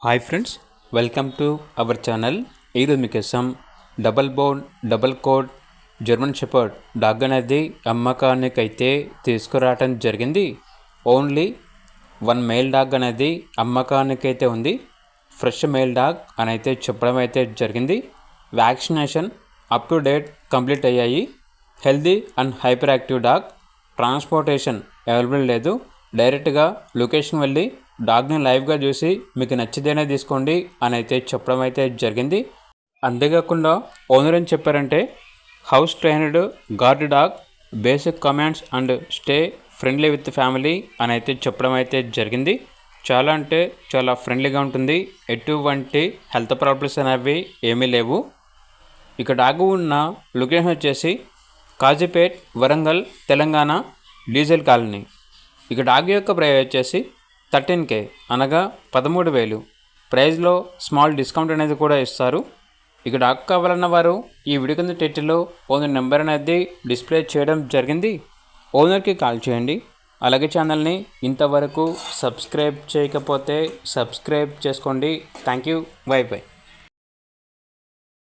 Hi friends, welcome to our channel. ఈరోజు మీకోసం double bone double code German shepherd dog అనేది అమ్మకానికైతే తీసుకురావటం జరిగింది. ఓన్లీ వన్ మేల్ డాగ్ అనేది అమ్మకానికైతే ఉంది. ఫ్రెష్ మేల్ డాగ్ అని అయితే చెప్పడం అయితే జరిగింది. Vaccination up to date complete అయ్యాయి. Healthy and hyper active dog. Transportation available లేదు. డైరెక్ట్గా లొకేషన్ వెళ్ళి డాగ్ని లైవ్గా చూసి మీకు నచ్చితేనే తీసుకోండి అని అయితే చెప్పడం అయితే జరిగింది. అంతేకాకుండా ఓనర్ ఏం చెప్పారంటే house trained guard dog, basic commands and stay friendly with family అని అయితే చెప్పడం అయితే జరిగింది. చాలా అంటే చాలా ఫ్రెండ్లీగా ఉంటుంది. ఎటువంటి హెల్త్ ప్రాబ్లమ్స్ అనేవి ఏమీ లేవు. ఇక డాగ్ ఉన్న లొకేషన్ వచ్చేసి కాజీపేట్, వరంగల్, తెలంగాణ, డీజిల్ కాలనీ. ఇక డాగ్ యొక్క ప్రైస్ వచ్చేసి 13K అనగా 13,000. ప్రైస్లో స్మాల్ డిస్కౌంట్ అనేది కూడా ఇస్తారు. ఇక డాగ్ కావాలన్న వారు ఈ వీడియో కింద టైటిల్లో ఓనర్ నెంబర్ అనేది డిస్ప్లే చేయడం జరిగింది. ఓనర్కి కాల్ చేయండి. అలాగే ఛానల్ని ఇంతవరకు సబ్స్క్రైబ్ చేయకపోతే సబ్స్క్రైబ్ చేసుకోండి. Thank you. By by.